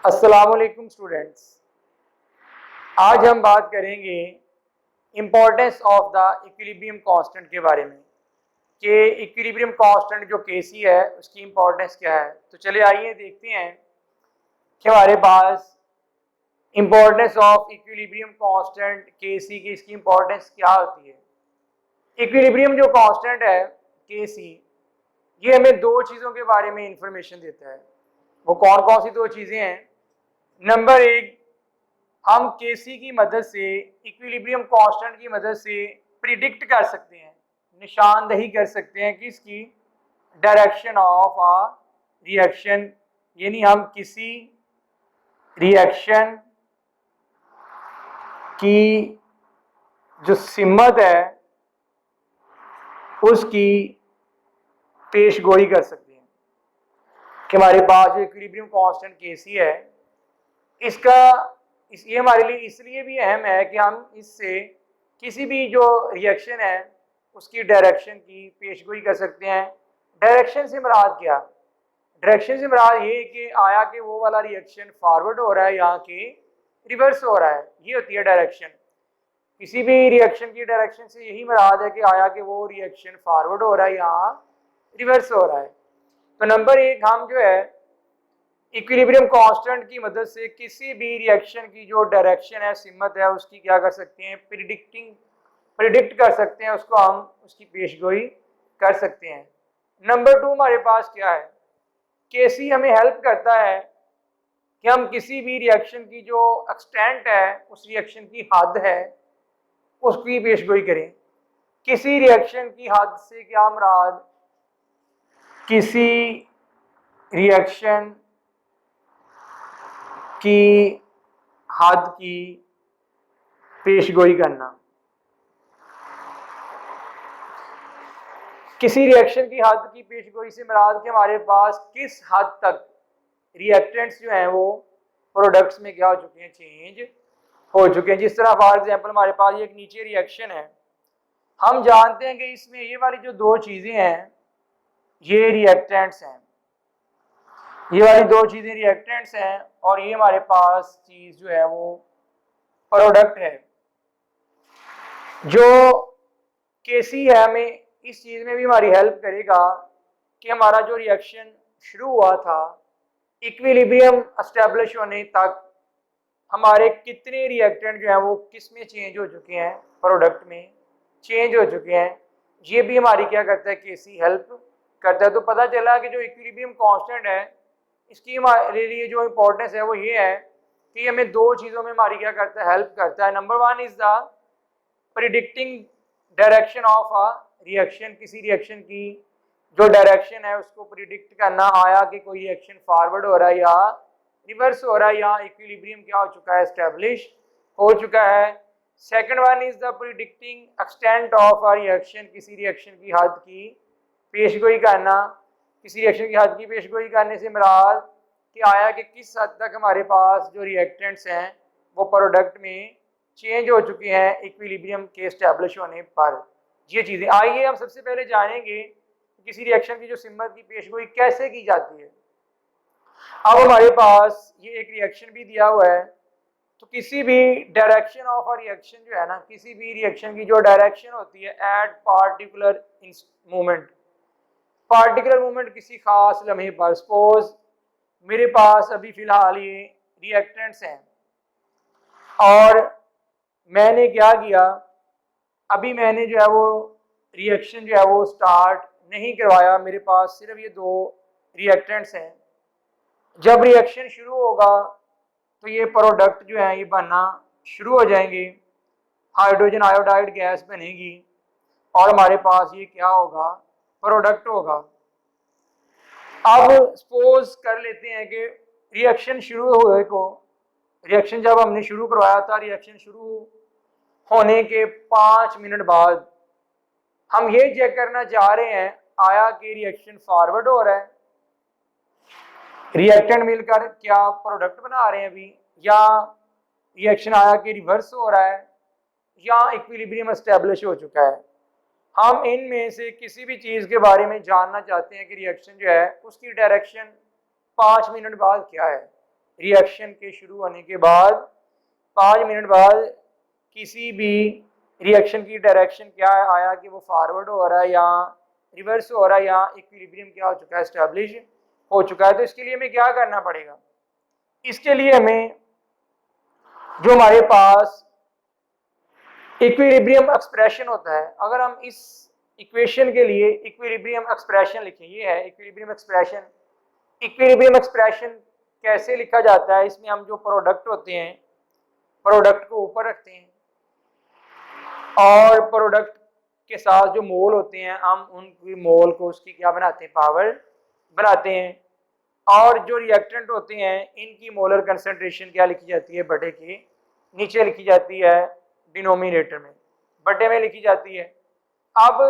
अस्सलामुअलैकुम स्टूडेंट्स, आज हम बात करेंगे importance of the equilibrium constant के बारे में कि इक्विलिब्रियम कांस्टेंट जो केसी है उसकी इम्पोर्टेंस क्या है। तो चले आइए देखते हैं कि हमारे पास इम्पोर्टेंस ऑफ इक्विलिब्रियम कांस्टेंट केसी की इसकी इम्पोर्टेंस क्या होती है। इक्विलिब्रियम जो कांस्टेंट है केसी, ये हमें दो चीज़ों के बारे में इंफॉर्मेशन देता है। वो कौन कौन सी दो चीज़ें हैं? नंबर एक, हम केसी की मदद से इक्विलिब्रियम कांस्टेंट की मदद से प्रिडिक्ट कर सकते हैं, निशानदही कर सकते हैं कि इसकी डायरेक्शन ऑफ अ रिएक्शन, यानी हम किसी रिएक्शन की जो सिमत है उसकी पेशगोई कर सकते हैं कि हमारे पास जो इक्विलिब्रियम कांस्टेंट केसी है ये हमारे लिए इसलिए भी अहम है कि हम इससे किसी भी जो रिएक्शन है उसकी डायरेक्शन की पेशगोई कर सकते हैं। डायरेक्शन से मुराद क्या? डायरेक्शन से मुराद ये कि आया कि वो वाला रिएक्शन फॉरवर्ड हो रहा है या कि रिवर्स हो रहा है, ये होती है डायरेक्शन। किसी भी रिएक्शन की डायरेक्शन से यही मुराद है कि आया कि वो रिएक्शन फॉरवर्ड हो रहा है या रिवर्स हो रहा है। तो नंबर एक, हम जो है इक्विलिब्रियम कांस्टेंट की मदद से किसी भी रिएक्शन की जो डायरेक्शन है, सिमत है, उसकी क्या कर सकते हैं? प्रिडिक्ट कर सकते हैं, उसको हम उसकी पेशगोई कर सकते हैं। नंबर टू, हमारे पास क्या है? केसी हमें हेल्प करता है कि हम किसी भी रिएक्शन की जो एक्सटेंट है, उस रिएक्शन की हद है, उसकी पेशगोई करें। किसी रिएक्शन की हद से क्या मुराद? किसी रिएक्शन की हद की पेशगोई करना। किसी रिएक्शन की हद की पेशगोई से मुराद कि हमारे पास किस हद तक रिएक्टेंट्स जो हैं वो प्रोडक्ट्स में क्या हो चुके हैं? चेंज हो चुके हैं। जिस तरह फॉर एग्जांपल हमारे पास ये एक नीचे रिएक्शन है, हम जानते हैं कि इसमें ये वाली जो दो चीज़ें हैं ये रिएक्टेंट्स हैं, ये वाली दो चीज़ें रिएक्टेंट्स हैं और ये हमारे पास चीज़ जो है वो प्रोडक्ट है। जो केसी है हमें इस चीज़ में भी हमारी हेल्प करेगा कि हमारा जो रिएक्शन शुरू हुआ था इक्विलिब्रियम एस्टेब्लिश होने तक हमारे कितने रिएक्टेंट जो हैं वो किस में चेंज हो चुके हैं? प्रोडक्ट में चेंज हो चुके हैं। ये भी हमारी क्या करता है? केसी हेल्प करता है। तो पता चला कि जो इक्विलिब्रियम कांस्टेंट है इसकी हमारे लिए जो इम्पोर्टेंस है वो ये है कि हमें दो चीज़ों में हमारी क्या करता है? हेल्प करता है। Number one is the predicting direction of a reaction, किसी रिएक्शन की जो डायरेक्शन है उसको प्रिडिक्ट करना, आया कि कोई रिएक्शन फॉरवर्ड हो रहा है या रिवर्स हो रहा है या इक्विलिब्रियम क्या हो चुका है? एस्टेब्लिश हो चुका है। Second one is the predicting extent of a reaction, किसी रिएक्शन की हद की पेशगोई करना। किसी रिएक्शन की हद की पेशगोई करने से मुराद कि आया कि किस हद तक हमारे पास जो रिएक्टेंट्स हैं वो प्रोडक्ट में चेंज हो चुके हैं इक्विलिब्रियम के एस्टेब्लिश होने पर। ये चीज़ें आइए हम सबसे पहले जानेंगे किसी रिएक्शन की जो सिमत की पेशगोई कैसे की जाती है। अब हमारे पास ये एक रिएक्शन भी दिया हुआ है, तो किसी भी डायरेक्शन ऑफ अ रिएक्शन जो है ना, किसी भी रिएक्शन की जो डायरेक्शन होती है eight particular moment, particular moment किसी खास लम्हे पर, सपोज मेरे पास अभी फ़िलहाल ये रिएक्टेंट्स हैं और मैंने क्या किया, अभी मैंने जो है वो रिएक्शन जो है वो स्टार्ट नहीं करवाया, मेरे पास सिर्फ ये दो रिएक्टेंट्स हैं। जब रिएक्शन शुरू होगा तो ये प्रोडक्ट जो है ये बनना शुरू हो जाएंगे, हाइड्रोजन आयोडाइड गैस बनेगी और हमारे पास ये क्या होगा? प्रोडक्ट होगा। अब सपोज कर लेते हैं कि रिएक्शन शुरू हुए को, रिएक्शन जब हमने शुरू करवाया था, रिएक्शन शुरू होने के 5 मिनट बाद हम ये चेक करना चाह रहे हैं आया कि रिएक्शन फॉरवर्ड हो रहा है, रिएक्टेंट मिलकर क्या प्रोडक्ट बना रहे हैं अभी, या रिएक्शन आया कि रिवर्स हो रहा है या इक्विलिब्रियम एस्टेब्लिश हो चुका है। हम इनमें से किसी भी चीज़ के बारे में जानना चाहते हैं कि रिएक्शन जो है उसकी डायरेक्शन 5 मिनट बाद क्या है। रिएक्शन के शुरू होने के बाद 5 मिनट बाद किसी भी रिएक्शन की डायरेक्शन क्या आया कि वो फॉरवर्ड हो रहा है या रिवर्स हो रहा है या इक्विलिब्रियम क्या हो चुका है, एस्टेब्लिश हो चुका है। तो इसके लिए हमें क्या करना पड़ेगा, इसके लिए हमें जो हमारे पास इक्विलिब्रियम एक्सप्रेशन होता है, अगर हम इस इक्वेशन के लिए इक्विलिब्रियम एक्सप्रेशन लिखें, ये है इक्विलिब्रियम एक्सप्रेशन। इक्विलिब्रियम एक्सप्रेशन कैसे लिखा जाता है, इसमें हम जो प्रोडक्ट होते हैं प्रोडक्ट को ऊपर रखते हैं और प्रोडक्ट के साथ जो मोल होते हैं हम उनकी मोल को उसकी क्या बनाते हैं, पावर बनाते हैं। और जो रिएक्टेंट होते हैं इनकी मोलर कंसंट्रेशन क्या लिखी जाती है, बटे के नीचे लिखी जाती है, डिनोमिनेटर में बटे में लिखी जाती है। अब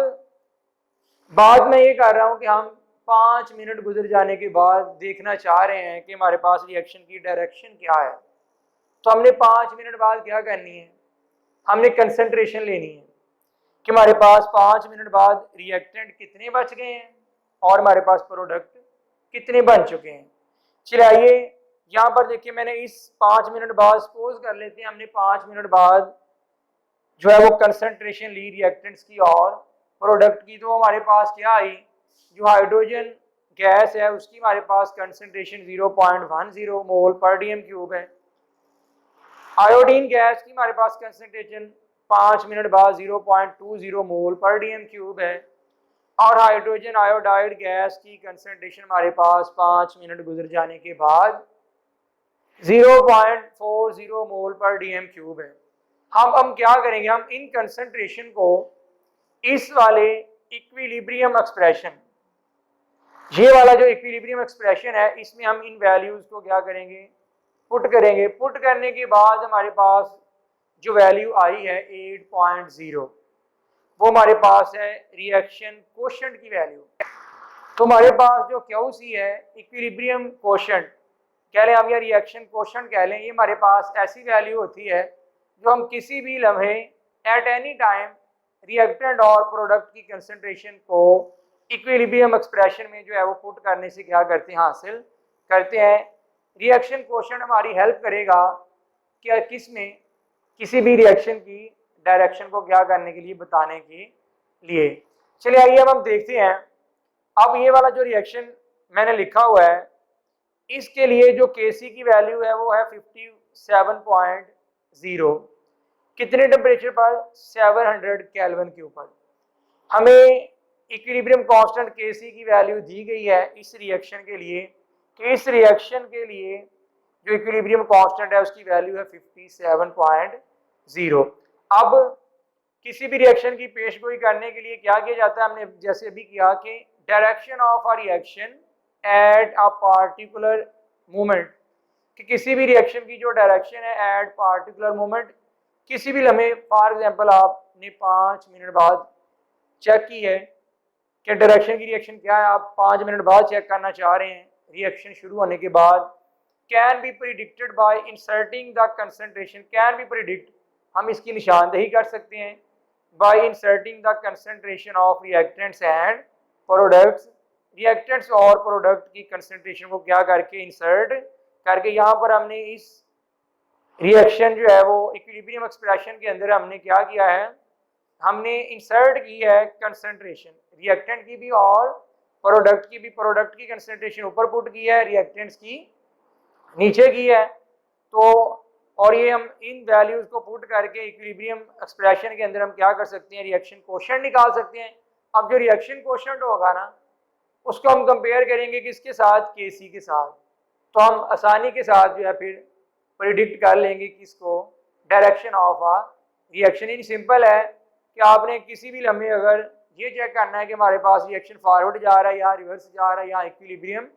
बात मैं ये कर रहा हूं कि हम 5 मिनट गुजर जाने के बाद देखना चाह रहे हैं कि हमारे पास रिएक्शन की डायरेक्शन क्या है। तो हमने 5 मिनट बाद क्या करनी है, हमने कंसंट्रेशन लेनी है कि हमारे पास 5 मिनट बाद रिएक्टेंट कितने बच गए हैं और हमारे पास प्रोडक्ट कितने बन चुके हैं। चलिए आइए यहाँ पर देखिए, मैंने इस 5 मिनट बाद सपोज कर लेते हैं हमने 5 मिनट बाद जो है वो कंसंट्रेशन ली रिएक्टेंट्स की और प्रोडक्ट की, तो हमारे पास क्या आई, जो हाइड्रोजन गैस है उसकी हमारे पास कंसंट्रेशन 0.10 मोल पर डीएम क्यूब है। आयोडीन गैस की हमारे पास कंसंट्रेशन 5 मिनट बाद 0.20 मोल पर डीएम क्यूब है। और हाइड्रोजन आयोडाइड गैस की कंसंट्रेशन हमारे पास 5 मिनट गुजर जाने के बाद 0.40 मोल पर डीएम क्यूब है। हम क्या करेंगे, हम इन कंसंट्रेशन को इस वाले इक्विलिब्रियम एक्सप्रेशन, ये वाला जो इक्विलिब्रियम एक्सप्रेशन है इसमें हम इन वैल्यूज को क्या करेंगे, पुट करेंगे। पुट करने के बाद हमारे पास जो वैल्यू आई है 8.0, वो हमारे पास है रिएक्शन कोशेंट की वैल्यू। तो हमारे पास जो QC है इक्विलिब्रियम कोशेंट कह लें हम या रिएक्शन कोशेंट कह लें, ये हमारे पास ऐसी वैल्यू होती है जो हम किसी भी लम्हे एट एनी टाइम रिएक्टेंट और प्रोडक्ट की कंसंट्रेशन को इक्विलिब्रियम एक्सप्रेशन में जो है वो पुट करने से क्या करते हैं, हासिल करते हैं। रिएक्शन कोशेंट हमारी हेल्प करेगा क्या, किस में, किसी भी रिएक्शन की डायरेक्शन को क्या करने के लिए, बताने के लिए। चलिए आइए अब हम देखते हैं। अब ये वाला जो रिएक्शन मैंने लिखा हुआ है इसके लिए जो Kc की वैल्यू है वो है 57.0, कितने टेम्परेचर पर, 700 केल्विन के ऊपर। हमें इक्विलिब्रियम कांस्टेंट Kc की वैल्यू दी गई है इस रिएक्शन के लिए कि इस रिएक्शन के लिए जो इक्विलिब्रियम कांस्टेंट है उसकी वैल्यू है 57.0। अब किसी भी रिएक्शन की पेशगोई करने के लिए क्या किया जाता है, हमने जैसे अभी किया कि direction of a reaction at a particular moment, कि किसी भी रिएक्शन की जो डायरेक्शन है एट पार्टिकुलर मोमेंट, किसी भी लम्हे, फॉर एग्जांपल आपने 5 मिनट बाद चेक की है कि डायरेक्शन की रिएक्शन क्या है, आप 5 मिनट बाद चेक करना चाह रहे हैं रिएक्शन शुरू होने के बाद, can be predicted by inserting the concentration, can be predict, हम इसकी निशानदेही कर सकते हैं bye inserting the concentration of reactants and products, reactants और प्रोडक्ट की कंसंट्रेशन को क्या करके, इंसर्ट करके। यहाँ पर हमने इस रिएक्शन जो है वो इक्विलिब्रियम एक्सप्रेशन के अंदर हमने क्या किया है, हमने इंसर्ट की है कंसंट्रेशन रिएक्टेंट की भी और प्रोडक्ट की भी। प्रोडक्ट की कंसंट्रेशन ऊपर पुट की है, रिएक्टेंट्स की नीचे की है। तो और ये हम इन वैल्यूज को पुट करके इक्विलिब्रियम एक्सप्रेशन के अंदर हम क्या कर सकते हैं, रिएक्शन कोशेंट निकाल सकते हैं। अब जो रिएक्शन कोशेंट होगा ना उसको हम कंपेयर करेंगे किसके साथ, Kc के साथ। तो हम आसानी के साथ जो है फिर प्रिडिक्ट कर लेंगे किसको, डायरेक्शन ऑफ आ रिएक्शन। इन सिंपल है कि आपने किसी भी लम्हे अगर ये चेक करना है कि हमारे पास रिएक्शन फॉरवर्ड जा रहा है या रिवर्स जा रहा है या इक्विलिब्रियम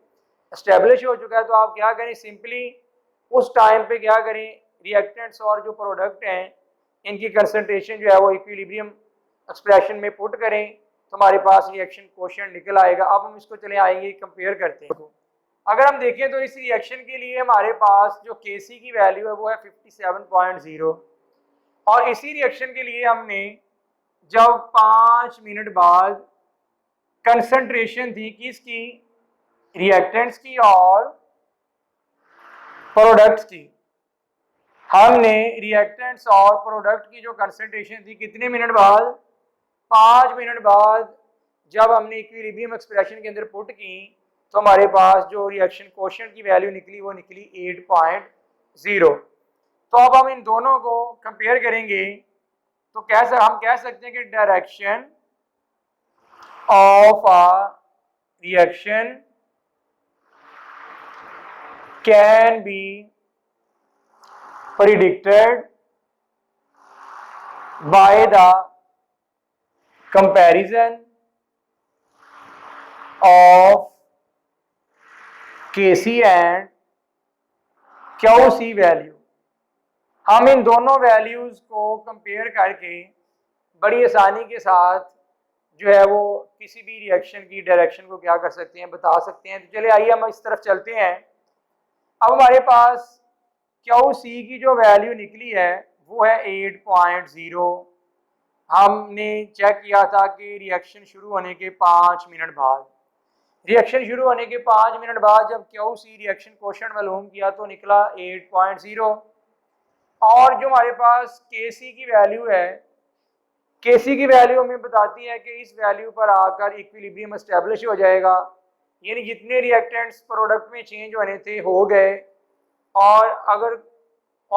एस्टेब्लिश हो चुका है, तो आप क्या करें, सिंपली उस टाइम पे क्या करें, रिएक्टेंट्स और जो प्रोडक्ट हैं इनकी कंसंट्रेशन जो है वो इक्विलिब्रियम एक्सप्रेशन में पुट करें तो हमारे पास रिएक्शन कोशेंट निकल आएगा। अब हम इसको चले आएंगे कंपेयर करते हैं। अगर हम देखें तो इस रिएक्शन के लिए हमारे पास जो Kc की वैल्यू है वो है 57.0 और इसी रिएक्शन के लिए हमने जब 5 मिनट बाद कंसंट्रेशन थी किसकी, रिएक्टेंट्स की और प्रोडक्ट्स की, हमने रिएक्टेंट्स और प्रोडक्ट की जो कंसंट्रेशन थी कितने मिनट बाद, 5 मिनट बाद जब हमने इक्विलिब्रियम एक्सप्रेशन के अंदर पुट की तो हमारे पास जो रिएक्शन कोशेंट की वैल्यू निकली वो निकली 8.0। तो अब हम इन दोनों को कंपेयर करेंगे तो हम कह सकते हैं कि direction of a reaction can be predicted by the comparison of Kc and Qc value. हम इन दोनों वैल्यूज को कंपेयर करके बड़ी आसानी के साथ जो है वो किसी भी रिएक्शन की डायरेक्शन को क्या कर सकते हैं, बता सकते हैं। तो चलिए आइए हम इस तरफ चलते हैं। अब हमारे पास QC की जो वैल्यू निकली है वो है 8.0। हमने चेक किया था कि रिएक्शन शुरू होने के 5 मिनट बाद, रिएक्शन शुरू होने के 5 मिनट बाद जब QC रिएक्शन कोशेंट मालूम किया तो निकला 8.0। और जो हमारे पास Kc की वैल्यू है, Kc की वैल्यू हमें बताती है कि इस वैल्यू पर आकर इक्विलिब्रियम एस्टेब्लिश हो जाएगा, यानी जितने रिएक्टेंट्स प्रोडक्ट में चेंज होने थे हो गए, और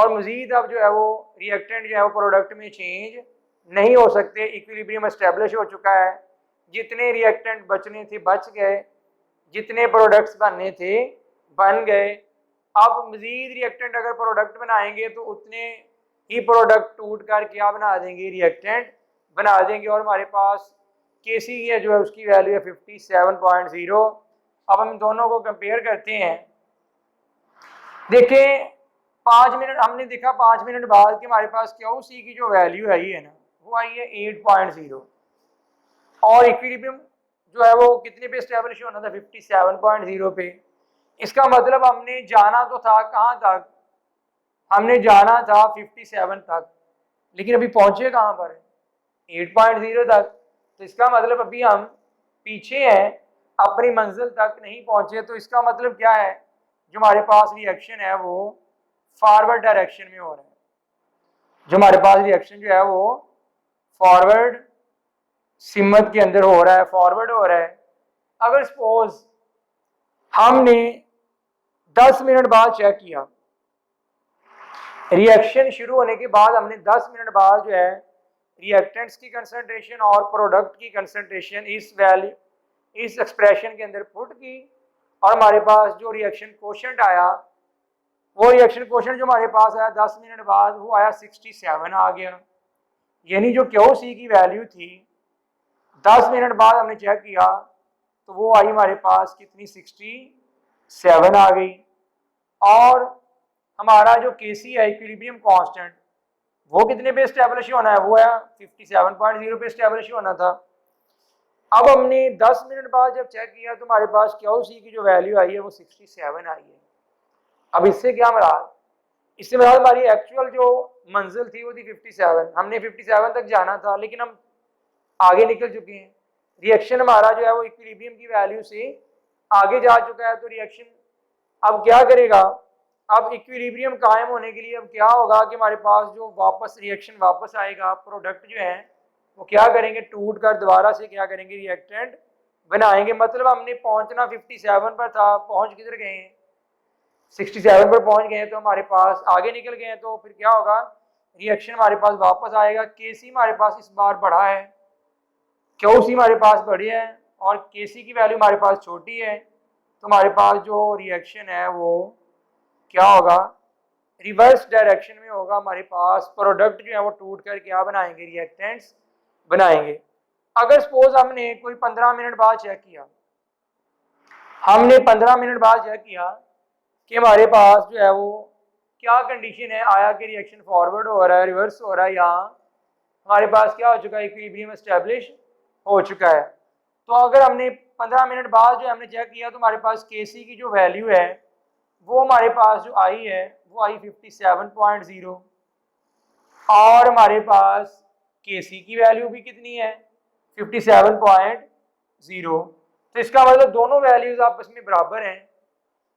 मज़ीद अब जो है वो रिएक्टेंट जो है वो प्रोडक्ट में चेंज नहीं हो सकते, इक्विलिब्रियम एस्टेब्लिश हो चुका है। जितने रिएक्टेंट बचने थे बच गए, जितने प्रोडक्ट्स बनने थे बन गए। अब मज़ीद रिएक्टेंट अगर प्रोडक्ट बनाएंगे तो उतने ही प्रोडक्ट टूट कर क्या बना देंगे, रिएक्टेंट बना देंगे। और हमारे पास Kc की जो है उसकी वैल्यू है 57.0। अब हम दोनों को कंपेयर करते हैं। देखें 5 मिनट हमने देखा, 5 मिनट बाद कि हमारे पास QC की जो वैल्यू आई है ना वो आई है 8.0 और इक्विलिब्रियम जो है वो कितने पे एस्टेब्लिश होना था, 57.0 पे। इसका मतलब हमने जाना तो था कहाँ तक, हमने जाना था 57 तक, लेकिन अभी पहुंचे कहाँ पर, 8.0 तक। तो इसका मतलब अभी हम पीछे हैं, अपनी मंजिल तक नहीं पहुंचे। तो इसका मतलब क्या है, जो हमारे पास रिएक्शन है वो फॉरवर्ड डायरेक्शन में हो रहा है, जो हमारे पास रिएक्शन जो है वो फॉरवर्ड सिमत के अंदर हो रहा है, फॉरवर्ड हो रहा है। अगर सपोज हमने 10 मिनट बाद चेक किया, रिएक्शन शुरू होने के बाद हमने 10 मिनट बाद जो है रिएक्टेंट्स की कंसंट्रेशन और प्रोडक्ट की कंसंट्रेशन इस वैल्यू इस एक्सप्रेशन के अंदर पुट की, और हमारे पास जो रिएक्शन कोशेंट आया वो रिएक्शन कोशेंट जो हमारे पास आया 10 मिनट बाद वो आया 67 आ गया। यानी जो QC की वैल्यू थी 10 मिनट बाद हमने चेक किया तो वो आई हमारे पास कितनी, 67 आ गई। और हमारा जो Kc है इक्विलिब्रियम कांस्टेंट वो कितने पे एस्टेब्लिश होना है, वो है 57.0 पे एस्टेब्लिश होना था। अब हमने 10 मिनट बाद जब चेक किया तो हमारे पास QC की जो वैल्यू आई है वो 67 आई है। अब इससे क्या मराद, इससे मराद हमारी एक्चुअल जो मंजिल थी वो थी 57, हमने 57 तक जाना था लेकिन हम आगे निकल चुके हैं। रिएक्शन हमारा जो है वो इक्विलिब्रियम की वैल्यू से आगे जा चुका है। तो रिएक्शन अब क्या करेगा, अब इक्विलिब्रियम कायम होने के लिए अब क्या होगा कि हमारे पास जो वापस रिएक्शन वापस आएगा, प्रोडक्ट जो है वो क्या करेंगे, टूट कर दोबारा से क्या करेंगे, रिएक्टेंट बनाएंगे। मतलब हमने पहुंचना 57 पर था, पहुंच किधर गए हैं, 67 पर पहुंच गए हैं, तो हमारे पास आगे निकल गए हैं। तो फिर क्या होगा, रिएक्शन हमारे पास वापस आएगा। Kc हमारे पास इस बार बढ़ा है, QC हमारे पास बढ़ी है और Kc की वैल्यू हमारे पास छोटी है। तो हमारे पास जो रिएक्शन है वो क्या होगा, रिवर्स डायरेक्शन में होगा। हमारे पास प्रोडक्ट जो है वो टूट कर क्या बनाएंगे, रिएक्टेंट्स बनाएंगे। अगर सपोज हमने कोई 15 मिनट बाद चेक किया, हमने 15 मिनट बाद चेक किया कि हमारे पास जो है वो क्या कंडीशन है, आया कि रिएक्शन फॉरवर्ड हो रहा है, रिवर्स हो रहा है, या हमारे पास क्या हो चुका है, इक्विलिब्रियम एस्टेब्लिश हो चुका है। तो अगर हमने 15 मिनट बाद जो हमने चेक किया तो हमारे पास Kc की जो वैल्यू है वो हमारे पास जो आई है वो आई 57.0 और हमारे पास Kc की वैल्यू भी कितनी है, 57.0। तो इसका मतलब दोनों वैल्यूज आपस में बराबर हैं।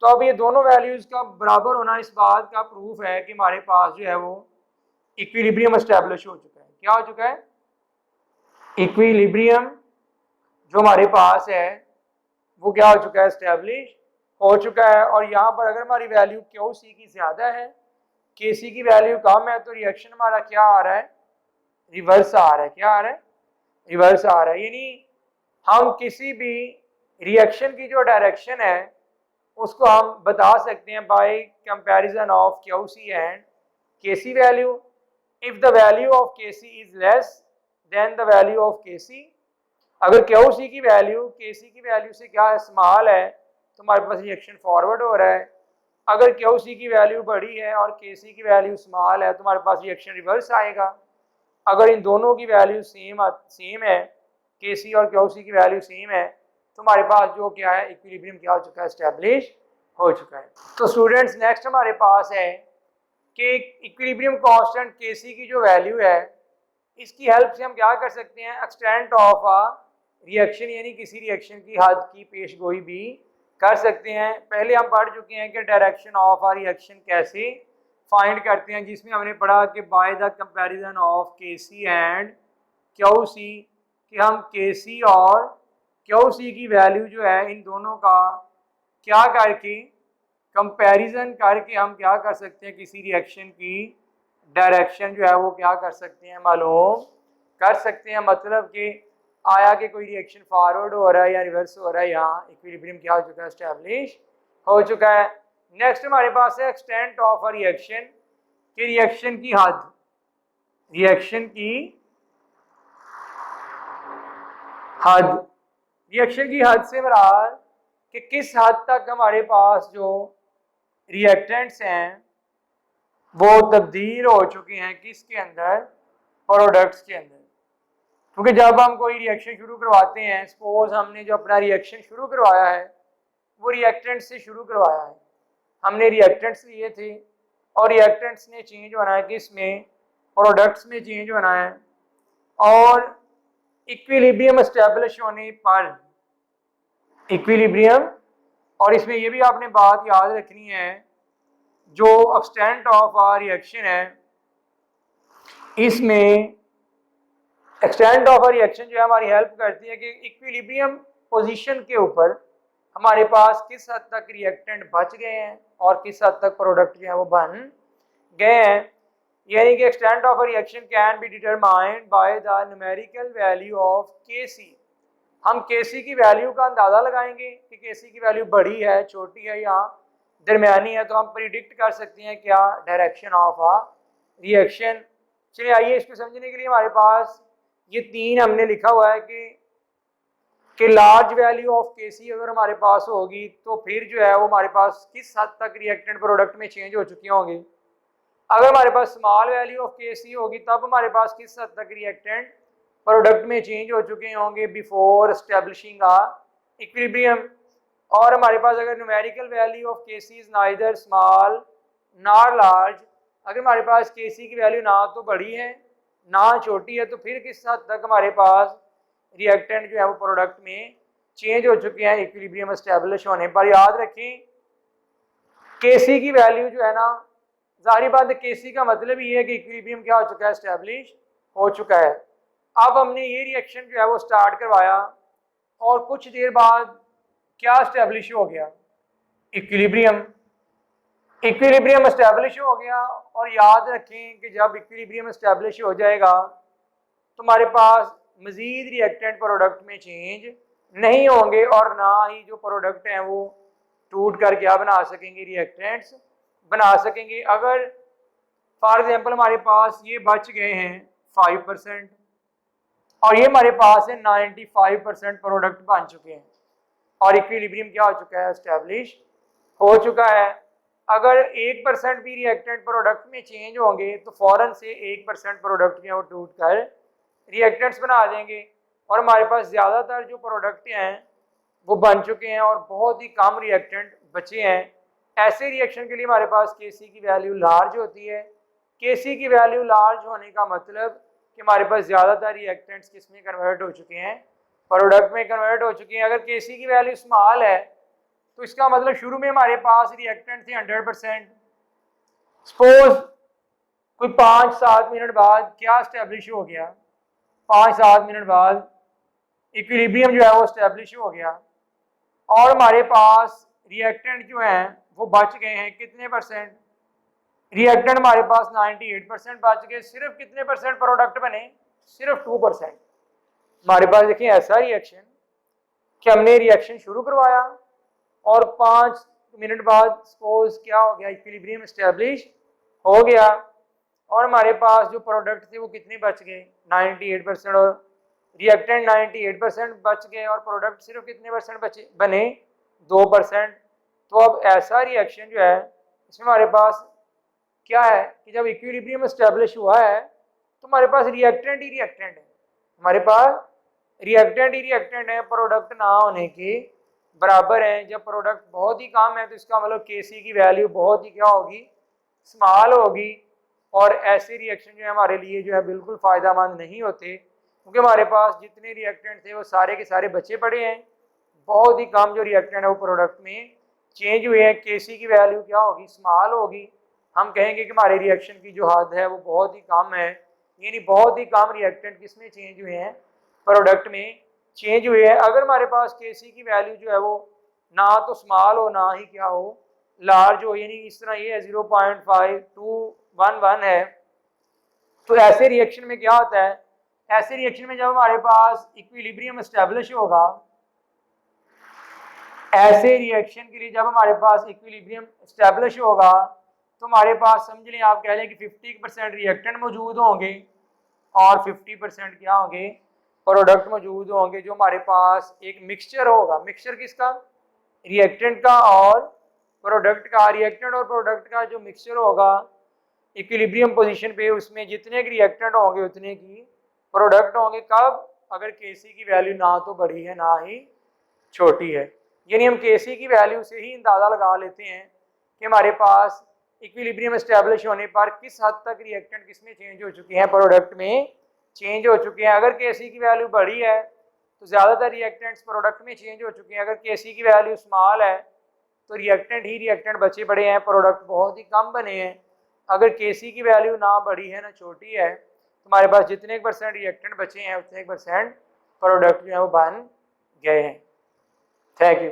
तो अब ये दोनों वैल्यूज़ का बराबर होना इस बात का प्रूफ है कि हमारे पास जो है वो इक्विलिब्रियम एस्टेब्लिश हो चुका है। क्या हो चुका है? इक्विलिब्रियम जो हमारे पास है वो क्या हो चुका है? एस्टेब्लिश हो चुका है। और यहाँ पर अगर हमारी वैल्यू क्यू सी की ज़्यादा है, के सी की वैल्यू कम है, तो रिएक्शन हमारा क्या आ रहा है? रिवर्स आ रहा है। क्या आ रहा है? रिवर्स आ रहा है। यानी हम किसी भी रिएक्शन की जो डायरेक्शन है उसको हम बता सकते हैं by comparison of Q C and K C value. If the value of K C is less than the value of K C, अगर क्यू सी की वैल्यू के सी की वैल्यू से क्या है? स्मॉल है, तो हमारे पास रिएक्शन फॉरवर्ड हो रहा है। अगर क्यू सी की वैल्यू बड़ी है और के सी की वैल्यू स्मॉल है तो हमारे पास रिएक्शन रिवर्स आएगा। अगर इन दोनों की वैल्यू सेम है, के सी और क्यू सी की वैल्यू सेम है, तो हमारे पास जो क्या है? इक्विलिब्रियम क्या हो चुका है? एस्टेब्लिश हो चुका है। तो स्टूडेंट्स नेक्स्ट हमारे पास है कि इक्विलिब्रियम कांस्टेंट के सी की जो वैल्यू है इसकी हेल्प से हम क्या कर सकते हैं? एक्सटेंट ऑफ अ रिएक्शन यानी किसी रिएक्शन की हद की पेशगोई भी कर सकते हैं। पहले हम पढ़ चुके हैं कि डायरेक्शन ऑफ अ रिएक्शन कैसे फाइंड करते हैं, जिसमें हमने पढ़ा कि by the comparison of K C and Q C, कि हम के सी और क्यू सी की वैल्यू जो है इन दोनों का क्या करके कंपैरिजन करके हम क्या कर सकते हैं? किसी रिएक्शन की डायरेक्शन जो है वो क्या कर सकते हैं? मालूम कर सकते हैं। मतलब कि आया कि कोई रिएक्शन फॉरवर्ड हो रहा है या रिवर्स हो रहा है, यहाँ इक्विलिब्रियम क्या हो चुका है? एस्टेब्लिश हो चुका है। नेक्स्ट हमारे पास है एक्सटेंट ऑफ अ रिएक्शन, कि रिएक्शन की हद, रिएक्शन की हद, रिएक्शन की हद से मुराद कि किस हद तक हमारे पास जो रिएक्टेंट्स हैं वो तब्दील हो चुके हैं किसके अंदर? प्रोडक्ट्स के अंदर। क्योंकि जब हम कोई रिएक्शन शुरू करवाते हैं, सपोज हमने जो अपना रिएक्शन शुरू करवाया है वो रिएक्टेंट्स से शुरू करवाया है, हमने रिएक्टेंट्स लिए थे और रिएक्टेंट्स ने चेंज होना है किसमें? प्रोडक्ट्स में चेंज होना है। और इक्विलिब्रियम एस्टेब्लिश होने पर इक्विलिब्रियम, और इसमें ये भी आपने बात याद रखनी है, जो एक्सटेंट ऑफ आ रिएक्शन है इसमें एक्सटेंट ऑफ रिएक्शन जो है हमारी हेल्प करती है कि इक्विलिब्रियम पोजीशन के ऊपर हमारे पास किस हद तक रिएक्टेंट बच गए हैं और किस हद तक प्रोडक्ट जो है वो बन गए हैं। यानी कि extent of reaction can be determined by the numerical value of K सी। हम के सी की वैल्यू का अंदाज़ा लगाएंगे कि के सी की वैल्यू बड़ी है, छोटी है या दरमियानी है, तो हम प्रिडिक्ट कर सकते हैं क्या? Direction of a reaction. चलिए आइए इसको समझने के लिए हमारे पास ये तीन हमने लिखा हुआ है कि large value of K C अगर हमारे पास होगी तो फिर जो है वो हमारे पास किस हद तक रिएक्टेंट प्रोडक्ट में चेंज हो चुके होंगे। अगर हमारे पास स्मॉल वैल्यू ऑफ के सी होगी तब हमारे पास किस हद तक रिएक्टेंट प्रोडक्ट में चेंज हो चुके होंगे बिफोर एस्टेब्लिशिंग आ इक्विलिब्रियम। और हमारे पास अगर numerical value of K C is neither small nor large, अगर हमारे पास के सी की वैल्यू ना तो बड़ी है ना छोटी है, तो फिर किस हद तक हमारे पास रिएक्टेंट जो है वो प्रोडक्ट में चेंज हो चुके हैं इक्विलिब्रियम एस्टेब्लिश होने पर। याद रखें के सी की वैल्यू जो है ना, जाहिर बात है के सी का मतलब ये है कि इक्विलिब्रियम क्या हो चुका है? एस्टेब्लिश हो चुका है। अब हमने ये रिएक्शन जो है वो स्टार्ट करवाया और कुछ देर बाद क्या एस्टेब्लिश हो गया? इक्विलिब्रियम। इक्विलिब्रियम एस्टेब्लिश हो गया। और याद रखें कि जब इक्विलिब्रियम एस्टेब्लिश हो जाएगा तो हमारे पास मज़ीद रिएक्टेंट प्रोडक्ट में चेंज नहीं होंगे और ना ही जो प्रोडक्ट हैं वो टूट कर क्या बना सकेंगे? रिएक्टेंट्स बना सकेंगे। अगर फॉर एग्जांपल हमारे पास ये बच गए हैं 5% और ये हमारे पास है 95% प्रोडक्ट बन चुके हैं और इक्विलिब्रियम क्या हो चुका है? एस्टेब्लिश हो चुका है। अगर 1% भी रिएक्टेंट प्रोडक्ट में चेंज होंगे तो फौरन से 1% प्रोडक्ट के वो टूट कर रिएक्टेंट्स बना देंगे और हमारे पास ज़्यादातर जो प्रोडक्ट हैं वो बन चुके हैं और बहुत ही कम रिएक्टेंट बचे हैं। ऐसे रिएक्शन के लिए हमारे पास के सी की वैल्यू लार्ज होती है। के सी की वैल्यू लार्ज होने का मतलब कि हमारे पास ज़्यादातर रिएक्टेंट्स किस में कन्वर्ट हो चुके हैं? प्रोडक्ट में कन्वर्ट हो चुके हैं। अगर के सी की वैल्यू स्मॉल है तो इसका मतलब शुरू में हमारे पास रिएक्टेंट थे 100%। सपोज कोई 5-7 मिनट बाद क्या स्टैब्लिश हो गया, 5-7 मिनट बाद इक्विलिब्रियम जो है वो स्टैब्लिश हो गया और हमारे पास रिएक्टेंट जो हैं वो बच गए हैं कितने परसेंट, रिएक्टेंट हमारे पास 98% बच गए, सिर्फ कितने परसेंट प्रोडक्ट बने, सिर्फ 2%। हमारे पास देखिए ऐसा रिएक्शन कि हमने रिएक्शन शुरू करवाया और 5 मिनट बाद सपोज क्या हो गया, इक्विलिब्रियम एस्टेब्लिश हो गया और हमारे पास जो प्रोडक्ट थे वो कितने बच गए 98%, और रिएक्टेंट 98% बच गए और प्रोडक्ट सिर्फ कितने परसेंट बचे बने 2%। तो अब ऐसा रिएक्शन जो है इसमें हमारे पास क्या है कि जब इक्विलिब्रियम एस्टेब्लिश हुआ है तो हमारे पास रिएक्टेंट ही रिएक्टेंट है, हमारे पास रिएक्टेंट ही रिएक्टेंट है, प्रोडक्ट ना होने के बराबर है। जब प्रोडक्ट बहुत ही कम है तो इसका मतलब Kc की वैल्यू बहुत ही क्या होगी, स्मॉल होगी, और ऐसे रिएक्शन जो है हमारे लिए जो है बिल्कुल फ़ायदेमंद नहीं होते, क्योंकि हमारे पास जितने रिएक्टेंट थे वो सारे के सारे बचे पड़े हैं, बहुत ही कम जो रिएक्टेंट है वो प्रोडक्ट में चेंज हुए हैं, Kc की वैल्यू क्या होगी, स्मॉल होगी। हम कहेंगे कि हमारे रिएक्शन की जो हद है वो बहुत ही कम है, यानी बहुत ही कम रिएक्टेंट किसमें चेंज हुए हैं, प्रोडक्ट में चेंज हुए हैं। अगर हमारे पास Kc की वैल्यू जो है वो ना तो स्मॉल हो ना ही क्या हो, लार्ज हो, यानी इस तरह ये 0.5211 है, तो ऐसे रिएक्शन में क्या होता है, ऐसे रिएक्शन में जब हमारे पास इक्विलिब्रियम एस्टेब्लिश होगा, ऐसे रिएक्शन के लिए जब हमारे पास इक्विलिब्रियम एस्टेब्लिश होगा तो हमारे पास समझ लें, आप कह लें कि 50% रिएक्टेंट मौजूद होंगे और 50% क्या होंगे, प्रोडक्ट मौजूद होंगे। जो हमारे पास एक मिक्सचर होगा, मिक्सचर किसका, रिएक्टेंट का और प्रोडक्ट का, रिएक्टेंट और प्रोडक्ट का जो मिक्सचर होगा इक्विलिब्रियम पोजीशन पे, उसमें जितने रिएक्टेंट होंगे उतने की प्रोडक्ट होंगे। कब, अगर Kc की वैल्यू ना तो बड़ी है ना ही छोटी है, यानी हम Kc की वैल्यू से ही अंदाज़ा लगा लेते हैं कि हमारे पास इक्विलिब्रियम एस्टेब्लिश होने पर किस हद तक रिएक्टेंट किसमें चेंज हो चुके हैं, प्रोडक्ट में चेंज हो चुके हैं। अगर Kc की वैल्यू बड़ी है तो ज़्यादातर रिएक्टेंट्स प्रोडक्ट में चेंज हो चुके हैं, अगर Kc की वैल्यू स्मॉल है तो रिएक्टेंट ही रिएक्टेंट बचे पड़े हैं, प्रोडक्ट बहुत ही कम बने हैं। अगर Kc की वैल्यू ना बड़ी है ना छोटी है तो हमारे पास जितने % रिएक्टेंट बचे हैं उतने % प्रोडक्ट जो है वो बन गए हैं। Thank you.